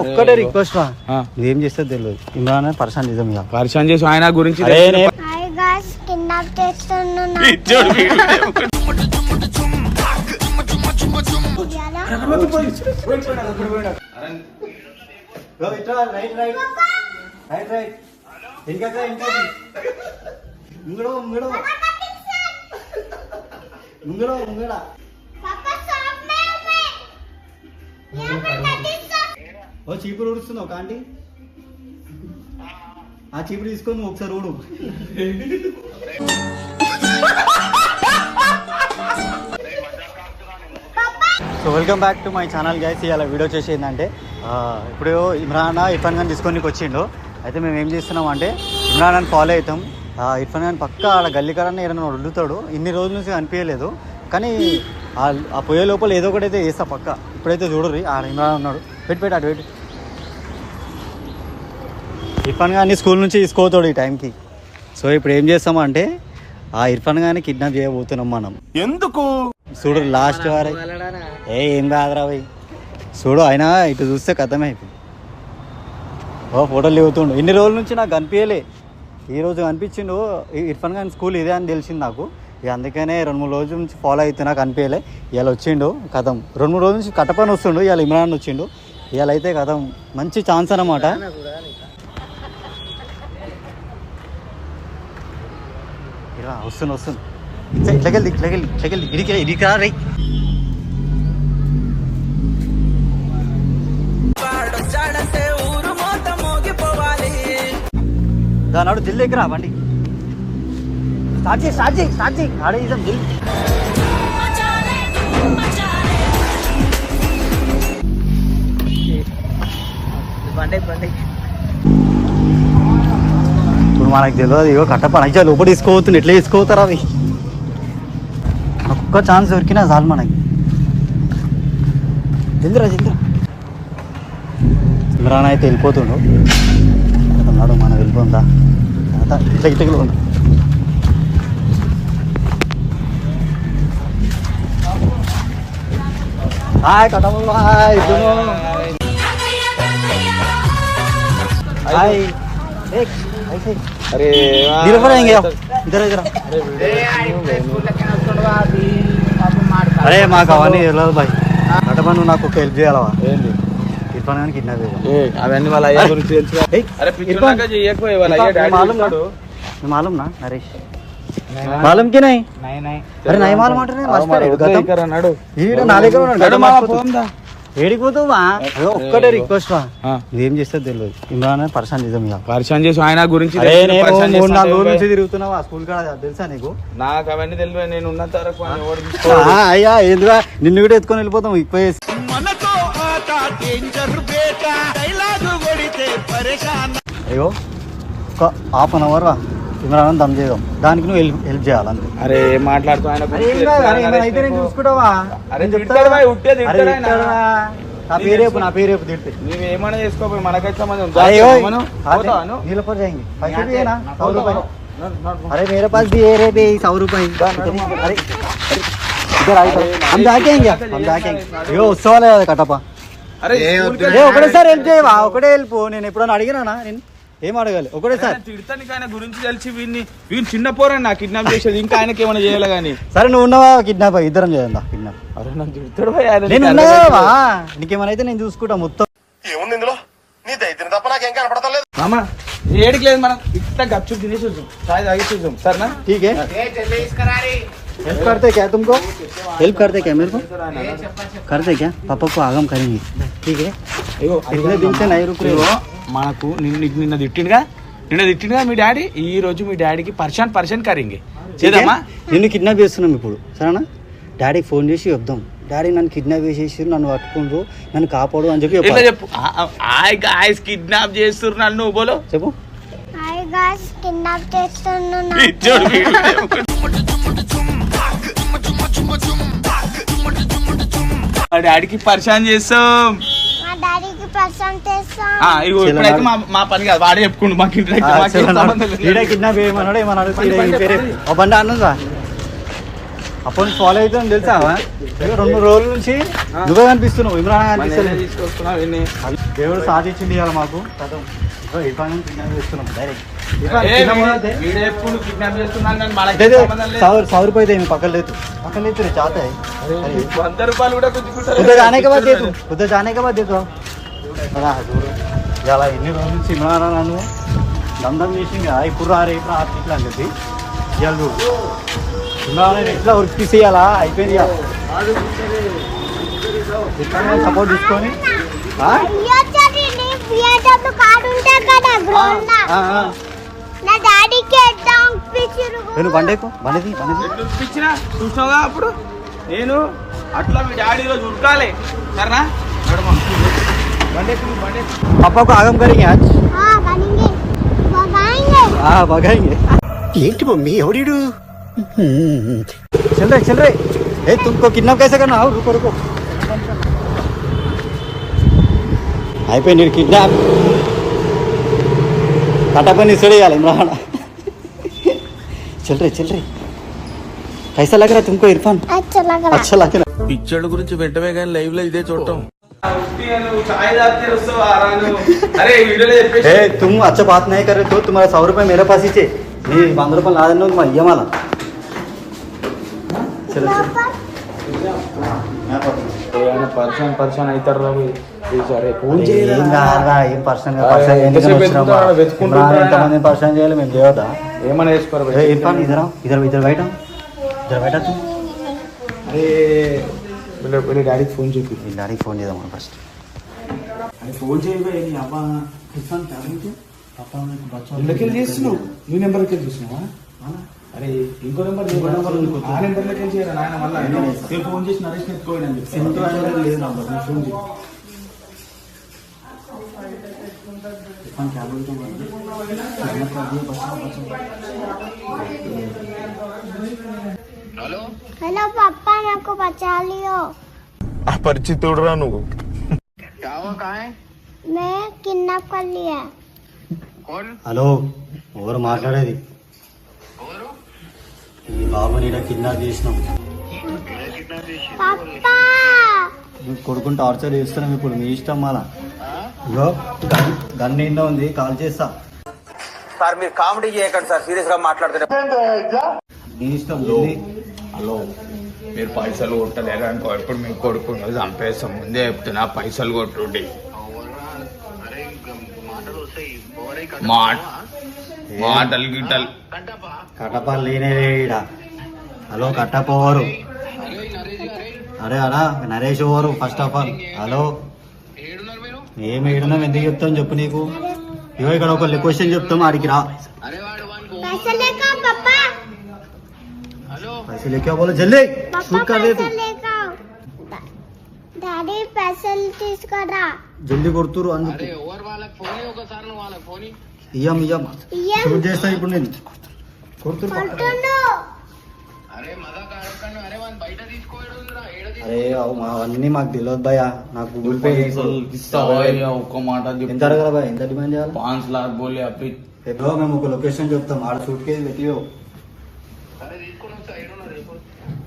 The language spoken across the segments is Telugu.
ఒక్కటే రిక్వెస్ట్ రా, నువ్వేం చేస్తే తెలియదు. ఇమ్రాన్ పరిశాన్ చేద్దాం, ఇక పరిశాన్ చేసి ఆయన గురించి చీపురు ఊడుస్తున్నావు కాంటీ, ఆ చీపురు తీసుకొని నువ్వు ఒకసారి ఊడు. So welcome back to my channel guys. ఇవాళ వీడియో చేసి ఏంటంటే ఇప్పుడు ఇమ్రాన్ ఇర్ఫాన్ ఖాన్ తీసుకొని వచ్చిండు. అయితే మేము ఏం చేస్తున్నాం అంటే ఇమ్రాన్ ఖాన్ ఫాలో అవుతాం. ఇర్ఫాన్ ఖాన్ పక్క ఆడ గల్లీకరాన్ని ఏదైనా వదులుతాడు. ఇన్ని రోజుల నుంచి అనిపించలేదు, కానీ ఆ పోయే లోపల ఏదో ఒకటి అయితే వేస్తా పక్క. ఇప్పుడైతే చూడరు, ఆడ ఇమ్రాన్ ఉన్నాడు. పెట్టి అటు పెట్టి. ఇర్ఫాన్ ఖాన్ని స్కూల్ నుంచి తీసుకోతాడు ఈ టైంకి. సో ఇప్పుడు ఏం చేస్తామంటే ఆ ఇర్ఫాన్ ఖాన్ని కిడ్నాప్ చేయబోతున్నాం మనం. ఎందుకు చూడు లాస్ట్ వారే ఏం కాదురా పోయి చూడు. అయినా ఇటు చూస్తే కథమే అయిపోయింది. ఫోటోలు దిగుతుండు. ఇన్ని రోజుల నుంచి నాకు కనిపించలే, ఈరోజు కనిపించిండు. ఇర్ఫాన్ ఖాన్ స్కూల్ ఇదే అని తెలిసింది నాకు. ఇక అందుకనే 2-3 రోజుల నుంచి ఫాలో అయితే నాకు కనిపించలే. ఇవాళ వచ్చిండు కథం. 2-3 రోజుల నుంచి కట్టపని వస్తుండు. ఇవాళ ఇమ్రాన్ వచ్చిండు. ఇవాళ అయితే కథం మంచి ఛాన్స్ అన్నమాట. ఇలా వస్తుంది. ఇట్లకెళ్ళి ఇడికి రా రై. దానాడు దిల్ దగ్గర బండి స్టార్ట్ చేయి ఆడే ఇద్దాం దిల్. ఇప్పుడు మనకు తెలియదు. ఇగో కట్టపని అయితే లోపల తీసుకోవద్దు. ఎట్లా తీసుకోతారా అవి? ఒక్క ఛాన్స్ దొరికినా చాలు మనకి. జల్దిరా ఇమ్రాన్ అయితే వెళ్ళిపోతుండు అన్నాడు. మనం వెళ్ళిపోందా ఇట్లా ఉంది. హాయ్ కట్టమ్మ, హాయ్ హాయ్. అరే అరే మాకు అవన్నీ తెలియదు బాయ్. కట్టమని నువ్వు నాకు ఒక హెల్ప్ చేయాలవా? ఏంటి? ఇర్ఫాన్ ఖాన్ కిడ్నాప్ అవన్నీ వాళ్ళ అయ్యా గురించి मालूम ना नरेश, मालूम की नहीं? अरे नहीं मालूम ఏడిపోతావా? ఒక్కటే రిక్వెస్ట్ రా, నువ్వేం చేస్తే తెలియదు. ఇమ్రాన్ పరిశాన్ చేద్దాం, ఇక పరిశాన్ చేసి ఆయన గురించి 3-4 రోజుల నుంచి తిరుగుతున్నావా స్కూల్ కాడ? తెలుసా నీకు? నాకు అవన్నీ తెలియదు. నేను ఉన్నంత వరకు అయ్యా ఏందుగా నిన్ను కూడా ఎత్తుకొని వెళ్ళిపోతాం. ఇప్పేసి అయ్యో ఒక హాఫ్ అన్ అవర్ ఇమ్రాన్ దమ్ చేద్దాం. దానికి నువ్వు హెల్ప్ చేయాలంతే. అరే మాట్లాడుతూ ఆయన అయితే నేను చూసుకుంటావా? నా పేరేపు తిడితే ఏమైనా చేసుకోపోయి మనకైతే अरे मेरे पास भी है रे बे 100 रुपए. अरे इधर आइए, हम जाएंगे यो उत्सव वाले कटपा. అరే ఒకటేసారి హెల్ప్ చేయవా? ఒకటే హెల్ప్. నేను ఎప్పుడన్నా అడిగినా? నేను ఏం అడగాలి? ఒకటేసారి తిడతానికి ఆయన గురించి తెలిసి వీళ్ళు చిన్న పోరని నాకు కిడ్నాప్ చేసేది. ఇంకా ఆయనకి ఏమైనా చేయాలి కానీ. సరే నువ్వు ఉన్నావా? కిడ్నాప్ ఇద్దరం చేద్దా కిడ్నాప్. అరే నాకు తిడతాడు. నేను ఉన్నావా? నీకేమైనా అయితే నేను చూసుకుంటా మొత్తం. ఏముంది ఇందులో? నీ దైత్యం తప్ప నాకేం కనపడతలేదు. మామా ఏడికి లేదు, మనం ఇట్లా గప్చు తిని చూద్దాం, చాయ్ తాగి చూద్దాం. సరేనా? ठीक है. हेल्प करते क्या तुमको? हेल्प करते क्या मेरे को? करते क्या? पापा को आगम करेंगे. ठीक है. इतने दिन से नहीं रुक रहे हो. మనకు నిన్న తిట్టిండుగా మీ డాడీ. ఈ రోజు మీ డాడీకి పరిశాన్ కరింగే చేద్దామా? నిన్ను కిడ్నాప్ చేస్తున్నాం ఇప్పుడు, సరేనా? డాడీకి ఫోన్ చేసి చెప్దాం, డాడీ నన్ను కిడ్నాప్ చేసేసి నన్ను పట్టుకుండ్రు, నన్ను కాపాడు అని చెప్పి చెప్పు. కిడ్నాప్ చేస్తున్నారు నన్ను బోలో చెప్పు. డాడీకి పరిశాన్ చేస్తాం. ఇప్పుడైతే మా పని కాదు, వాడే చెప్పుకుంటు. మాకు కిడ్నాప్ ఏమన్నాడు బండి అన్నదా? అప్పటి నుంచి ఫాలో అవుతాం తెలుసా 2 రోజుల నుంచి నువ్వే కనిపిస్తున్నావు, ఇమ్రాన్ కనిపిస్తలేదు. తీసుకొస్తున్నావు ఇన్ని. దేవుడు సాధించింది ఇవాళ మాకు. ఇర్ఫాన్ కిడ్నాప్ చేస్తున్నాం డైరెక్ట్. ఎప్పుడు కిడ్నాప్ చేస్తున్నాను కానీ మనకి 100 రూపాయలు మేము పక్కన లేదు चाहता है 100 రూపాయలు కూడా గుంజుకుంటారు. उधर जाने के बाद देखो ఇలా ఎన్ని రోజుల నుంచి ఇమ్రాన్ నన్ను దందం చేసింది ఇప్పుడు రారే ఇప్పుడు ఇట్లా అని చెప్పి ఇవాళ చూడు ఇమ్రాన్ ఎట్లా వర్క్ తీసేయాలా అయిపోయింది. సపోర్ట్ తీసుకొని బండేకు బండి చూపించినా చూసినావుగా అప్పుడు నేను అట్లా మీ డాడీ రోజు ఉరకాలి సరేనా. पापा को आगम करेंगे आज. भगाएंगे. ఏంటి మమ్మీ ఎవడు चल रहे ए तुमको किडनैप कैसे करना हो रुको అయిపోయింది కిడ్నాప్ కటపని ఇస్తాడు इमरान. चल रहे कैसा लग रहा है तुमको इरफान? अच्छा लग रहा. పిచ్చోళ్ళ గురించి వెంటనే కానీ లైవ్ లో ఇదే చూడటం. अरे तुम अच्छा बात नहीं कर रहे तो तुम्हारा 100 रुपये मेरे पास ही चे 100 रुपये ला देना तुम ये माला. चलो పర్సన్ అవుతారు ఏం పర్సన్ ఎంతమంది పర్సన్ చేయాలి మేము చేయవద్దా? ఏమైనా వేసుకోరు ఇర్ఫాన్ ఇద్దరు బయట అరే డాడీకి ఫోన్ చెప్పి డాడీకి ఫోన్ చేద్దాం ఫస్ట్. ఫోన్ చేయబోయే ఎందుకెళ్ళి చేస్తున్నావు? నీ నెంబర్కి వెళ్ళి చూసినావా? అరే ఇంకో నెంబర్ ఆ నెంబర్లోకి వెళ్ళి చేయరా నాయన. మళ్ళీ నేను ఫోన్ చేసి నరేష్ ఎత్తుకోండి అని చెప్పి లేదు నంబర్ నేను ఫోన్ చేయి. हेलो पापा मेरे को बचा लियो. అపరిచితుడురా నువ్వు. मैं किडनैप कर लिया. హలో ఎవరు మాట్లాడేది? ఈ బాబుని ఇలా కిడ్నాప్ చేసినాం. पापा కొడుకుని టార్చర్ చేస్తున్నాం ఇప్పుడు మీ ఇష్టం. మళ్ళా ఇగో గన్ నిండా ఉంది కాల్ చేస్తా. సార్ మీరు కామెడీ చేయకండి సార్, సీరియస్ గా మాట్లాడుతున్నారు. మీ ఇష్టం. హలో మీరు పైసలు కొట్టలేరు అనుకో, ఇప్పుడు మీ కొడుకుని చంపేస్తాం. ముందే చెప్తున్నా పైసలు కొట్టుండి. మాటలు గిట్టలు కట్టప లేనేడా. హలో కట్టప ఎవరు? అరే అడా నరేష్ ఎవరు ఫస్ట్ ఆఫ్ ఆల్? హలో ఏమి ఏడున్నాం ఎందుకు చెప్తాం చెప్పు నీకు. ఇగో ఇక్కడ ఒక క్వశ్చన్ చెప్తాం ఆడికి రా. पैसे लेकर पापा. पैसे लेके बोलो जल्दी शूट कर दे तू. డాడీ పైసలు తీసుకురా. జల్దీ కొడుతురు అందుకు. ఇయ్యం షూట్ చేస్తా ఇప్పుడు నేను. కొడుతురు అరే అవన్నీ మాకు తెలియదు భయ. నాకు గూగుల్ పే ఒక్క మాట ఎంత అడగల భయ? ఎంత డిమాండ్ చేయాలి? 5 लाख बोले अभी. ఎప్పుడో మేము ఒక లొకేషన్ చెప్తాం ఆడ షూట్ కేసు పెట్టియో.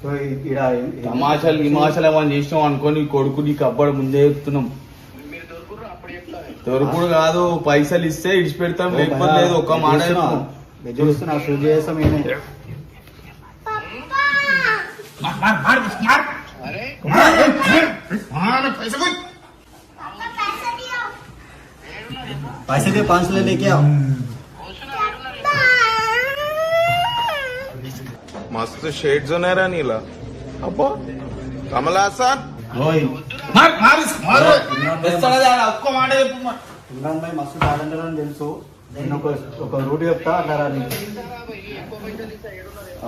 సో ఈడ తమాషాలు గిమాషాలు ఏమని చేసినాం అనుకో, నీ కొడుకు నీకు అబ్బడు ముందే చెప్తున్నాం. దొరుకుడు కాదు, పైసలు ఇస్తే ఇడిచి పెడతాం, లేకపోతే లేదు. ఒక్క మాట చూస్తున్నా షూట్ చేస్తాం. पैसे दे 5 लेके आओ. मस्त शेड्स ఉన్నారా నీలా. అబ్బో కమల్ హాసన్. ఒక్క మాట చెప్పు. ఇమ్రాన్ భాయ్ మస్తు టాలెంటెడ్ అని తెలుసు. నేను ఒక రూట్ చెప్తా అట్లా రాని.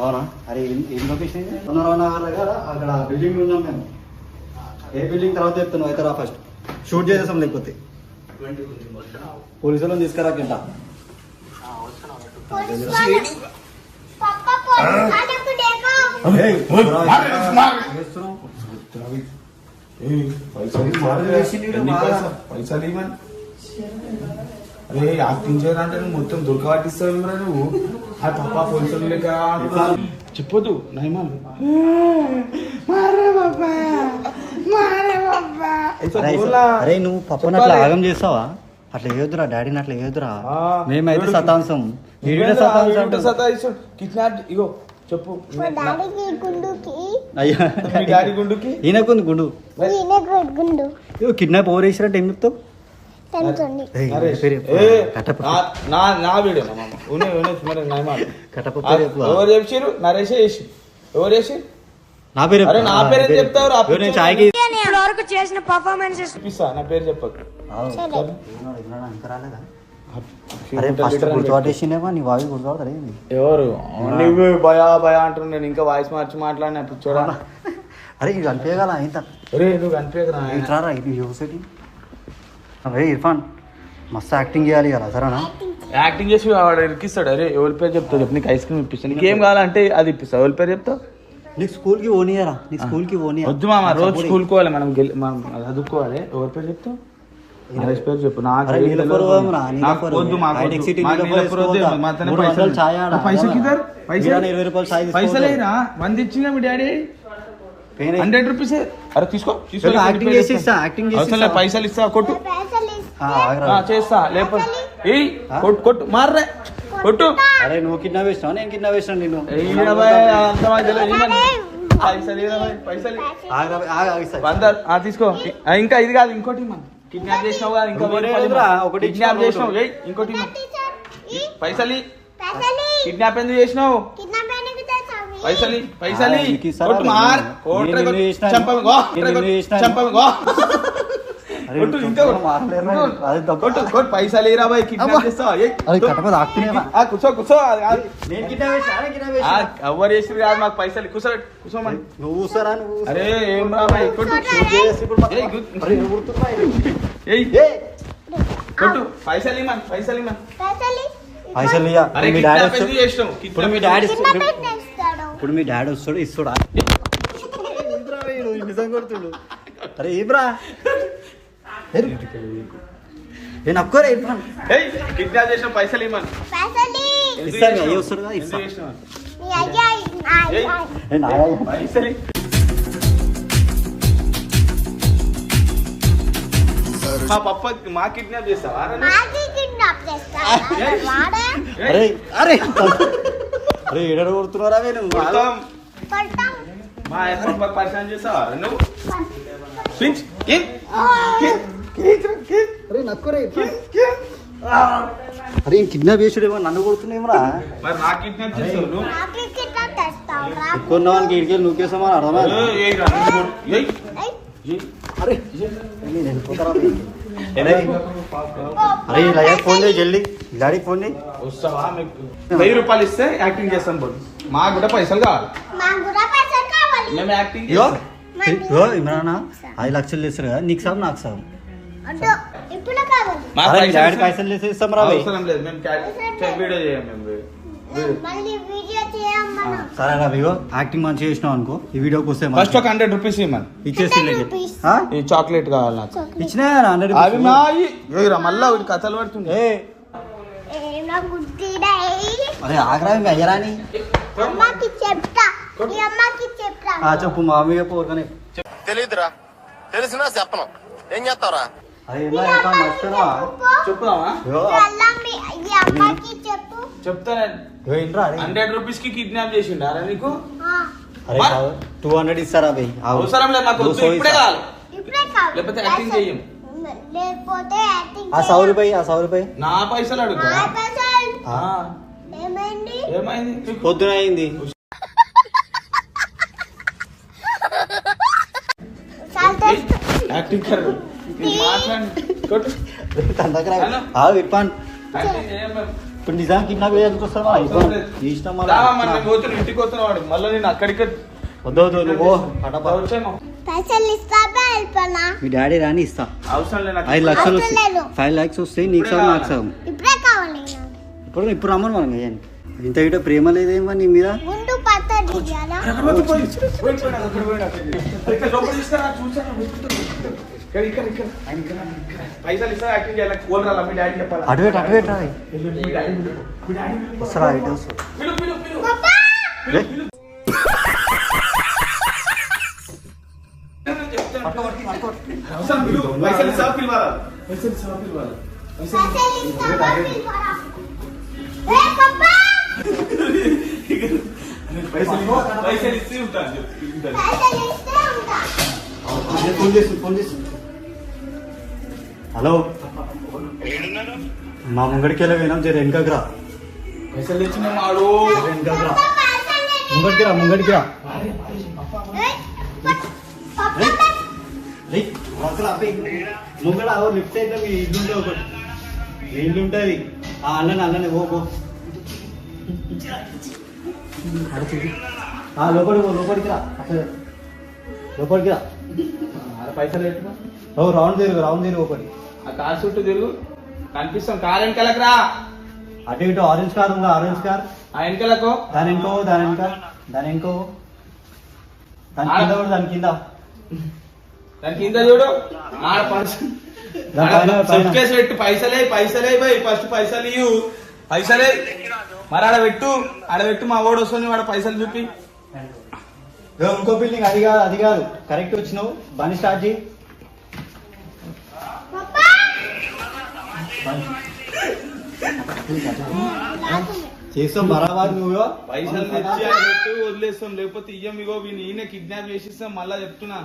అవునా? అరే ఏం లొకేషన్? నగర్ దగ్గర అక్కడ బిల్డింగ్ ఉన్నాం మేము. ఏ బిల్డింగ్ తర్వాత చెప్తాను అయితే రా ఫస్ట్. షూట్ చేసేసాం లేకపోతే పోలీసులను తీసుకురా కింద. పైసలు ఇవ్వని. అరే యాక్టింగ్ చేయాలంటే నువ్వు మొత్తం దొరకబట్టిస్తావు నువ్వు. ఆ తప్ప పోలీసులు లేక చెప్పొద్దు నయమాలు అరే నువ్వు పప్పని అట్లా ఆగం చేస్తావా? అట్లా వేయొద్దురా, డాడీని అట్లా వేయొద్దురా. మేమైతే సతాంశం, సతాయిస్తాడు కిడ్నాప్. ఇగో చెప్పు మా డాడీకి గుండుకి అయ్యా మీ డాడీ గుండుకి ఈయనకుంది గుండు. ఈయనకు గుండు కిడ్నాప్ ఓవర్ వేసినట్టు ఏం చెప్తావు? తెలుస్తుంది. నా వీడియో నయమాలు కట్టపప్పు ఎవరు చెప్పారు? నరేషే చేసి ఎవరు చేసి నా పేరు అరే నా పేరు ఏం చెప్తావు? నేను చాయ్కి వరకు చేసిన పర్ఫార్మెన్సెస్ చూపిస్తా, నా పేరు చెప్పకు. అరే ఫస్ట్ గుర్తుపట్టేసిందేమో, నీ వాయిస్ గుర్తుపడతారు ఏంది? ఎవరు నువ్వు భయా భయా అంటున్నావు. నేను ఇంకా వాయిస్ మార్చి మాట్లాడినా పిచ్చోడా. అరే ఇది కనిపించగల ఇంత అరే నువ్వు కనిపించరా ఇట్రారా ఇది యూసిటీ. అరే ఇర్ఫాన్ మస్తు యాక్టింగ్ చేయాలి కదా, సరేనా? యాక్టింగ్ చేసి వాడు ఇరికిస్తాడు. అరే ఎవరి పేరు చెప్తావు చెప్పు, నీకు ఐస్ క్రీమ్ ఇప్పిస్తాను. నీకు ఏం కావాలంటే అది ఇప్పిస్తావు. ఎవరి పేరు చెప్తావు? నీకు స్కూల్కి ఓనియరా, నీకు స్కూల్కి ఓనియా. వద్దు మామ, రోజు స్కూల్ కోవాలి మనం, మనం చదువుకోవాలి. ఎవరి పేరు చెప్తావు? నరేష్ పేరు చెప్పు. నాకు అరే నీలపూర్ పోదాంరా, నీలపూర్. వద్దు మాకు హైటెక్ సిటీ మాకు నీలపూర్ వద్దు. మా తన 300 పైసలు చాయ్ ఆడ. పైసలు కిదర్? పైసలు 20 రూపాయలు చాయ్ తీసుకో. పైసలేరా 100 ఇచ్చిన మీ డాడీ 100 రూపీస్. అరే తీసుకో తీసుకో. యాక్టింగ్ చేసి ఇస్తా, యాక్టింగ్ చేసి అవసరం లేదు, పైసలు ఇస్తా. కొట్టు పైసలు చేస్తా. లేకపోతే ఏయ్ కొట్టు కొట్టు మార్రే కొట్టు. అరే నువ్వు కిడ్నాప్ చేసినావు, నేను కిడ్నాప్ చేసినాను నిన్ను. తీసుకో. ఇంకా ఇది కాదు, ఇంకోటి మనం కిడ్నాప్ చేసినావు కదా, ఇంకోటి కిడ్నాప్ చేసినావు. ఇంకోటి పైసలు కిడ్నాప్ ఎందుకు చేసినావు? పైసలు పైసలు కొట్టు మార్ చంపలు కొట్టు కొట్టు పైసలు ఏరా బాయ్. కిడ్నాప్ చేస్తావా? కూర్చో కూర్చో. ఎవరు చేసి కాదు మాకు పైసలు. కూర్చో కూర్చోమని. నువ్వు కూర్చోరా, నువ్వు. అరే ఏం రా బాయ్ కొట్టు కొట్టు. పైసలు ఇమ్మని పైసలు ఇమ్మని. పైసలు ఇయ్య. అరే మీ డాడీ కిడ్నాప్ ఎందుకు చేసినావు? ఇప్పుడు మీ డాడీ ఇస్తాడు. ఇప్పుడు మీ డాడీ వస్తాడు ఇస్తాడా? నిజం కొడుతుడు. అరే ఏబ్రా నేను అక్కరే ఇర్ఫాన్ కిడ్నాప్ చేసిన పైసలు ఇమ్మని. పైసలు ఇస్తాను, అయ్యి వస్తాడు కదా ఇస్తా. మీ అయ్యా పైసలు మా పప్ప మా కిడ్నాప్ చేస్తావా? మాకి కిడ్నాప్ చేస్తాడు. వాడే అరే అరే అరే ఎడ కొడుతున్నారా నువ్వు? కొడతాం. కొడతాం. మా పప్పకి పరిచయం చేస్తావా నువ్వు? అరే నక్కురే అరే కిడ్నాప్ చేసుడేమో నన్ను కొడుతున్నాయేమరా? మరి నా కిడ్నాప్ చేస్తావు నువ్వు? మాకి కిడ్నాప్ చేస్తావు. కొన్న వాళ్ళకి ఇడికెళ్ళి నూకేసామని అర్థమైంది. అరే నేను వెళ్ళిపోతారా? అరే ఇలా ఫోన్ చేయి జల్దీ, డాడీకి ఫోన్ చేయి. వస్తావా? మీకు 1000 రూపాయలు ఇస్తే యాక్టింగ్ చేస్తాం. పోదు మాకు కూడా పైసలు కావాలి. మాకు కూడా పైసలు కావాలి. మేము యాక్టింగ్ ఇగో చేస్తాం. ఇగో ఇమ్రానా 5 లక్షలు చేస్తారు కదా, నీకు సార్ నాకు సార్. వద్దు, ఇప్పుడు కావాలి. మాకు డాడీ పైసలు పైసలు చేసి ఇస్తాం రా. అవసరం లేదు. మేము వీడియో చేయం. మేము మళ్ళీ వీడియో చేయం మనం. సరే రా ఇగో యాక్టింగ్ మంచిగా చేసినావు అనుకో, ఈ వీడియోకి వస్తే ఫస్ట్ ఒక 100 రూపీస్ ఇవ్వమని. ఇచ్చేసి 100 rupees. ఈ చాక్లెట్ కావాలి నాకు. ఇచ్చినా 100 అవి మాయి మళ్ళా కథలు పడుతుంది. ఏమో గుర్తిడే. అరే ఆగ్రా ఇంకా అయ్యరాని. అమ్మకి చెప్తా, మీ అమ్మకి చెప్తా. చెప్పు మా మమ్మీ చెప్పు ఊరికనే. తెలియదురా, తెలిసినా చెప్పను. ఏం చేస్తావురా? అరే ఏమో ఇంకా మర్చిపోయినావా? చెప్తావా? ఇగో మీ అమ్మకి చెప్పు. చెప్తానే. ఇగో ఏంట్రా అరే 100 రూపీస్ కి కిడ్నాప్ చేసిండారా నీకు? అరే 200 ఇస్తారా బై? అవసరం లేదు మాకు. వద్దు, ఇప్పుడే కావాలి. ఇప్పుడే కావాలి. లేకపోతే యాక్టింగ్ చెయ్యం. లేకపోతే యాక్టింగ్ ఆ 100 రూపాయి, ఆ 100 రూపాయి నా పైసలు అడుగు. నా పైసలు ఆ, ఏమైంది? ఏమైంది? పొద్దున అయింది. యాక్టింగ్ కరు. మాట్లాడండి. కొట్టు. ఇర్ఫాన్ యాక్టింగ్ చేయం మేము. ఇప్పుడు నిజాం కిడ్నాప్ చేయాల్సి వస్తావా? ఇర్ఫాన్ నీ ఇష్టం మళ్ళా. రావా, మనం పోతున్నా, ఇంటికి పోతున్నా వాడు. మళ్ళీ నేను అక్కడికి వద్దు వద్దు నువ్వు పటపా. వచ్చాను. పైసలు ఇస్తావా వెళ్ళిపోనా? మీ డాడీ రాని ఇస్తా. అవసరం లేదు నాకు. 5 లక్షలు అవసరం వస్తాయి. లేదు. 5 lakhs వస్తాయి నీకు సార్ నాకు సార్. ఇప్పుడే కావాలి. ఇప్పుడు రమ్మను మనం వేయండి. ఇంత ఇట ప్రేమ లేదేమో నీ మీద. ముందు పచ్చడి ఇయ్యాలా? పైసలు ఇస్తా యాక్టింగ్ చేయాలి. కోలరాలా మీ డాడీ చెప్పాలి. అటువేట అటువేట వస్తారా ఇటు వస్తా. పప్పా! రే అవసరం పిలువు. పైసలు ఇస్తావా పిలవాలా? పైసలు ఇస్తావా పిలవాలా? పైసలు ఇస్తావా పిలవాలా? ఏ పప్పా పైసలు ఇస్తే ఉంటాను. పైసలు ఇస్తే ఉంటా. ఫోన్ చేసి హలో మా ముంగడికి వెళ్ళి పోయినాం జర వెనకకి రా. పైసలు తెచ్చిన మాడు. వెనకకి రా, పైసలు ముంగడికి రా. పప్పా రేయ్, అసలు అబ్బాయి ముంగడ లిఫ్ట్ అయితే మీ ఇల్లుంటే ఒకటి మీ ఇల్లు ఉంటుంది. అన్ననే ఓ లోపలికి రా, లోపలికి రా. పైసలు పెట్టుకో. ఓ రౌండ్ తిరుగు ఒకటి. ఆ కార్ చుట్టూ తిరుగు, కనిపిస్తాం. కార్ వెనకాలకు రా. అటు ఇటు ఆరెంజ్ కార్ ఉందా? ఆరెంజ్ కార్ ఆ వెనకాలకు దాని ఇంకో దాని కింద కూడా దాని కింద దాని కింద చూడు. ఆడ సూట్కేస్ పెట్టు. పైసలే పోయి ఫస్ట్ పైసలు ఇవ్వు. పైసలే మరి ఆడ పెట్టు మా ఓడు వస్తుంది. వాడు పైసలు చూపి. ఇంకో బిల్డింగ్ అది కాదు కరెక్ట్ వచ్చినావు. బండి స్టార్ట్ చేయి. చేస్తాం బరాబర్. నువ్వు పైసలు తెచ్చి ఆడ పెట్టు, వదిలేస్తాం. లేకపోతే ఇయ్యం. ఇగో ఈయన కిడ్నాప్ చేసిస్తాం. మళ్ళా చెప్తున్నా.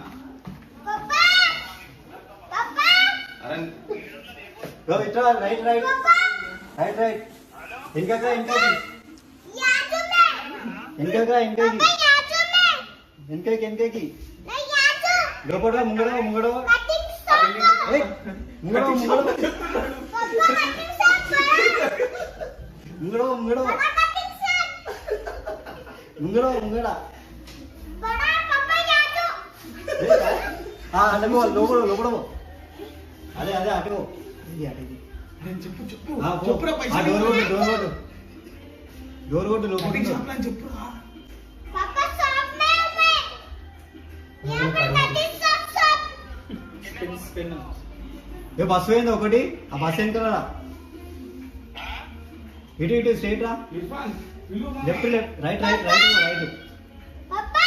అరే ఇట్లా రైట్ వెనకకి లోపల ముంగడ లోపల అదే అటు చెప్పురా పైసలు. డోర్ కొట్టు లోపల చెప్పురా. पापा शॉप में हूँ मैं। यहाँ पर कटिंग शॉप। ఏ బస్సు పోయింది ఒకటి. ఆ బస్సు ఎంత రా? ఇటు స్ట్రైట్ రా. Left right. पापा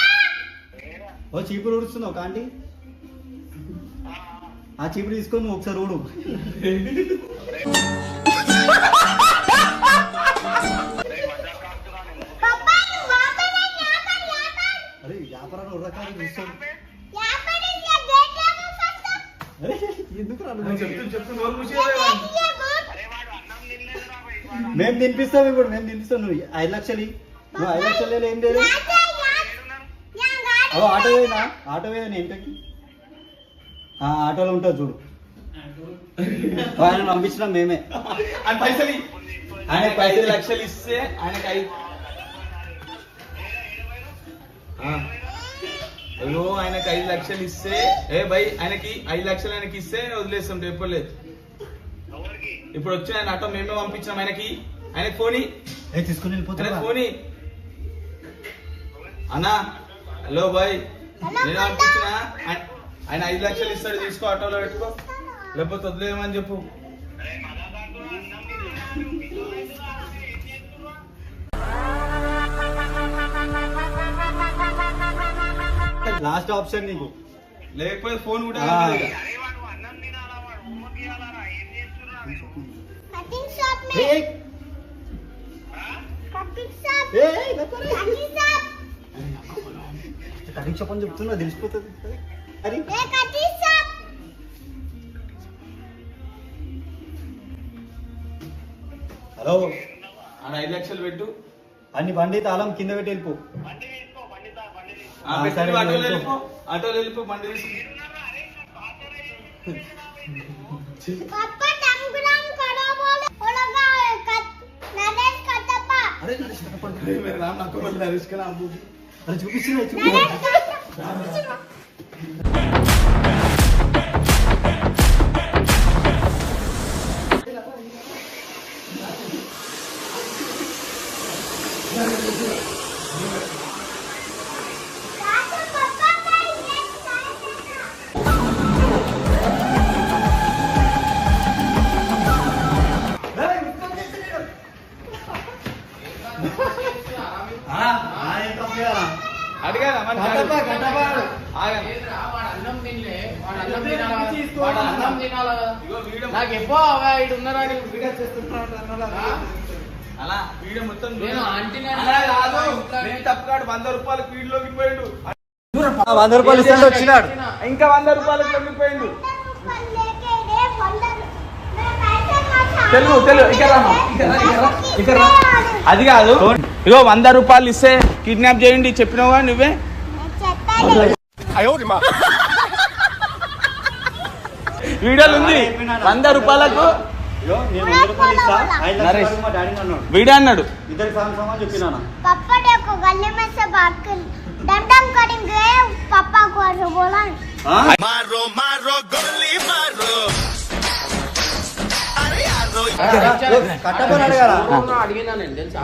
ఓ చీపురు ఊడుస్తుంది ఒక ఆంటీ. ఆ చీపురు తీసుకొని నువ్వు ఒకసారి ఊడు. पापा तू वहाँ पे नहीं, यहाँ पर అరే వ్యాపారాలు ఉర్రకాలు చూస్తాం. यहाँ पर ये गेट है वो फर्स्ट। అరే ఎందుకు రా నువ్వు? చెప్పు నోరు ये మూసేయ్. गेट ये गुड। మేము తినిపిస్తాం. నువ్వు 5 లక్షలు నువ్వు 5 లక్షలు ఏం లేదు. यहाँ गाड़ी। అదో ఆటో పోయినా ఇంటికి. ఆటోలో ఉంటుంది చూడు. ఆయన పంపించినాం మేమే. ఆయన పైసలు ఆయనకు 5 లక్షలు ఇస్తే ఆయనకు ఆయనకు 5 లక్షలు ఇస్తే ఆయనకి 5 లక్షలు ఆయనకి ఇస్తే వదిలేస్తాం. చెప్పలేదు. ఇప్పుడు వచ్చి ఆయన ఆటో మేమే పంపించాం. ఆయనకి ఫోన్ తీసుకుని వెళ్ళిపోతా. ఫోన్ అన్నా. హలో బాయ్, నేను పంపించిన. ఆయన 5 లక్షలు ఇస్తాడు. తీసుకో, ఆటోలో పెట్టుకో. లేకపోతే వదిలేమని చెప్పు. లాస్ట్ ఆప్షన్ నీకు. లేకపోతే ఫోన్ కూడా कटिंग शॉप में। Cutting shop. Cutting shop. Cutting shop అని చెప్తున్నా తెలిసిపోతుంది. అరే ये कटिंग शॉप। హలో, ఆయన 5 లక్షలు పెట్టు. అన్ని బండి తాళం కింద పెట్టి వెళ్ళిపో. సరే, ఆటోలో వెళ్ళిపో. బండి తీసి पापा टंगराम करो बोले ओलगा नरेश कटप्पा। అరే రామ్ నాకు నరేష్ కన్నా అబ్బు. అరే చూపిస్తున్నా नरेश అడిగారా కట్టప్ప ఆగండి. ఇటు ఉన్నారా అని అలా వీడియో మొత్తం నేను ఆంటీని అలా కాదు, నేను తప్పుకాడు 100 రూపాయలకు వీడియోకి పోయిండు. 100 రూపాయలు ఇస్తాడు వచ్చినాడు. ఇంకా 100 రూపాయలకు వెళ్ళిపోయిండు. తెలుగు ఇక్కడ రామా, ఇక్కడ రా. అది కాదు, ఇగో 100 రూపాయలు ఇస్తే కిడ్నాప్ చేయండి చెప్పినావా నువ్వే? వీడియోలు ఉంది 100 రూపాయలకు నేను 100 రూపాయలు ఇస్తా, 5 లక్షల నరేష్. వరకు మా డాడీని అన్నాడు. వీడియో అన్నాడు. ఇద్దరు సామాన్ చెప్పినా पापा देखो गले में से बात कर डम डम करेंगे पापा को ऐसे बोला मारो मारो गोली मारो కట్టపని అడగాల అడిగినా నేను తెలుసా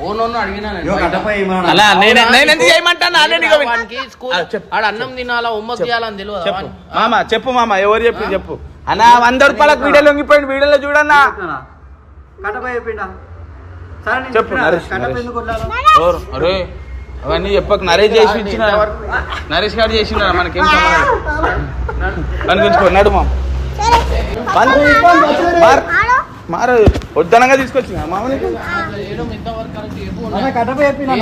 ఓనోను అడిగినా నేను కట్టపై అలా నేను ఎందుకు చేయమంటాను ఆల్రెడీ వానికి స్కూల్ ఆడ అన్నం తినాలా హోంవర్క్ చేయాలని తెలియదు చెప్పు మామ, చెప్పు మామ, ఎవరు చెప్పి చెప్పు అన్నా. 100 రూపాయలకు వీడియో లొంగిపోయింది, వీడియోలో చూడన్నా. కట్టపై చెప్పిండా సరే నేను చెప్పు, చెప్పినా, నరేష్, కట్టపై నరేష్. ఎందుకు కొట్టాలి? ఎవరు? అరే అవన్నీ చెప్పకు. నరేష్ చేసి ఇచ్చిన, నరేష్ గారు చేసిన మనకేం కనిపించుకో. నడు మామ, మారు వద్దనంగా తీసుకొచ్చిన మామని. అన్న, కట్టపై చెప్పినా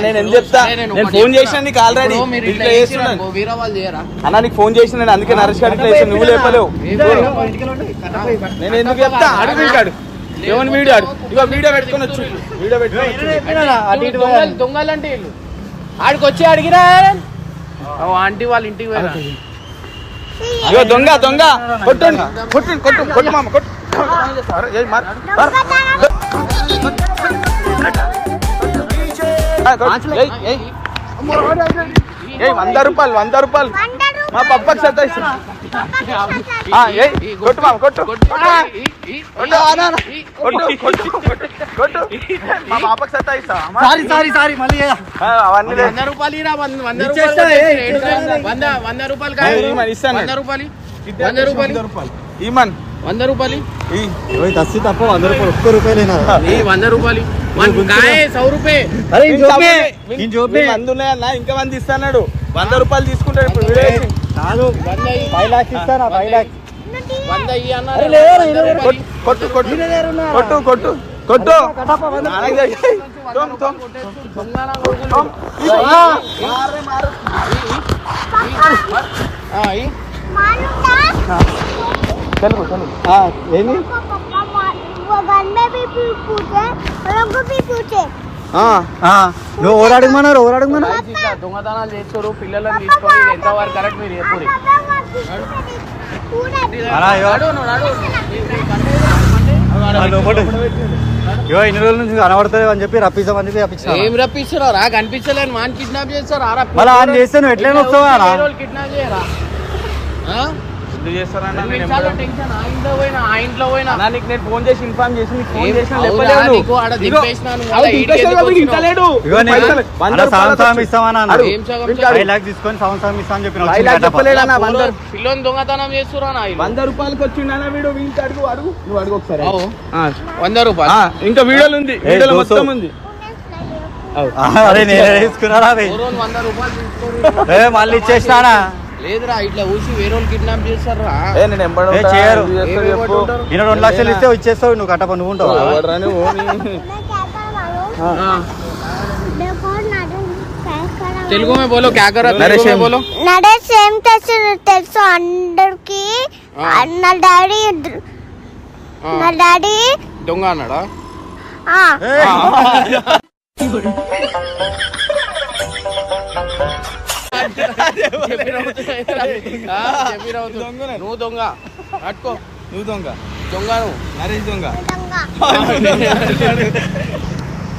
నేను ఎందుకు చెప్తా, నేను ఫోన్ చేసిన నీకు ఆల్రెడీ. మీరు ఇట్లా ఇట్లా చేస్తున్నాను వీరా వాళ్ళు చేయరా అన్న, నీకు ఫోన్ చేసిన నేను, అందుకే నరేష్ గారు ఇట్లా చేసిన, నువ్వు లేపలేవు. నేను ఎందుకు చెప్తా, అడుగు ఇంకాడు ఏమని వీడియో అడు. ఇగో వీడియో పెట్టుకొని వచ్చు, వీడియో పెట్టుకొని దొంగలంటే వీళ్ళు ఆడికి వచ్చి అడిగిరా ఆంటీ వాళ్ళ ఇంటికి పోయినా ఇగో దొంగ దొంగ కొట్టండి, కొట్టు కొట్టు కొట్టు మామ, కొట్టు. అరే, ఏయ్, మార్, మార్. ఏయ్, ఏయ్. ఏయ్, 100 రూపాయలు 100 రూపాయలు మా పప్పకి సత్తాయిస్తా. కొట్టు మామ, కొట్టు కొట్టు కొట్టు కొట్టు మా పాపకి సత్తాయిస్తా. సారీ మళ్ళీ అవన్నీ లేదు. 100 రూపాయలు ఇరా 100 ఇచ్చేస్తా, రూపాయలు 100 రూపాయలు కాదు ఇమ్మని ఇస్తాను. 100 రూపాయలు 100 రూపాయలు ఇమ్మన్ 100 రూపాయలు తస్సి తప్ప 100 రూపాయలు ఒక్క రూపాయలేనా? ఈ 100 రూపాయలు కాయ 100 రూపాయ అరే మంది ఉన్నాయన్నా, ఇంకా మంది ఇస్తాడు. 100 రూపాయలు తీసుకుంటాడు ఇప్పుడు వీడియో చేసి. కాదు 5 లాక్స్ ఇస్తానా? 5 లాక్స్ 100 ఇయ్యి అన్నారు. కొట్టు కొట్టు కొట్టు కొట్టు కొట్టు నాన్నకి తెలిసి. తోమ్, తోమ్. తోమ్. తెలుగు తెలుగు ఏంది? वो घर में भी पूछे और लोग को भी पूछे నువ్వు ఎవరు అడగమన్నారు? ఎవరు అడగమన్నారు? ఇట్లా దొంగతనాలు చేస్తారు పిల్లలను తీసుకొని ఇది ఎంత వరకు కరెక్ట్ మీరు ఎప్పుడు ఇన్ని రోజుల నుంచి కనబడుతుంది అని చెప్పి రప్పిస్తామని చెప్పి రప్పించిన. ఏం రప్పిస్తారో రా కనిపించలేని మాన్ కిడ్నాప్ చేస్తారు మళ్ళీ ఆయన చేస్తే నువ్వు ఎట్లయినా వస్తావా? కిడ్నాప్ చేయరా ఎందుకు చేస్తారన్నా? నేను నిమిషాల్లో టెన్షన్ ఆ ఇంట్లో పోయినా అన్నా, నీకు నేను ఫోన్ చేసి ఇన్ఫార్మ్ చేసి నీకు ఫోన్ ఏం చేసిన అవురా, లేపలేవు. నీకు ఆడ ఇగో, దింపేసినాను, అవి మళ్ళా దింపేసిన ఈడికి వాళ్ళు ఎందుకు ఇంకా లేడు. ఇగో నేను పైసలు, 100 సగం రూపాయలు ఇస్తామని అడుగు. అన్నాడు. ఏం సగం? 5 లాక్స్ తీసుకొని సగం ఇస్తా అని చెప్పిన. 5 లాక్స్ చెప్పలేదన్నా, 100 పిల్లని దొంగతనం చేస్తురా నా 100 రూపాయలకి వచ్చిండన్నా వీడు. వీళ్ళకి అడుగు అడుగు, నువ్వు అడుగు ఒకసారి. అవు. ఆ, 100 రూపాయలు ఇంకా వీడియోలు ఉంది, వీడియోలో దోస్తు. మొత్తం ఉంది. అరే నేను తీసుకున్నారా? 100 రూపాయలు తీసుకోరు. మళ్ళీ ఇచ్చేసినానా? లేదురా ఇట్లా ఊసి వేరే వాళ్ళు కిడ్నాప్ చేస్తారా నేను ఎంబడి ఏ ఉంటా, చేయరు. ఇది చేస్తారు చెప్పు. నేను 2 లక్షలు ఇస్తే ఇచ్చేస్తావు, నువ్వు కట్టప నువ్వు ఉంటావు. ఎవడురా నువ్వు? తెలుగు में बोलो क्या कर रहा नरेश తెలుగు में बोलो నడే సేమ్ తెలుసు అందరికి నా డాడీ దొంగ అన్నాడా నువ్వు దొంగ అట్టుకో నువ్వు దొంగ, దొంగ నువ్వు నరేష్ దొంగ.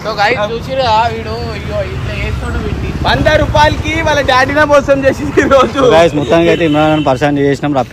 సో గైస్ చూసిరా వీడు అయ్యో ఇట్లా వేస్తాడు వీడిని 100 రూపాయలకి వాళ్ళ డాడీనే మోసం చేసి ఈ రోజు. మొత్తానికి అయితే ఇమ్రాన్ పరిశాన్ చేసినాం రప్పి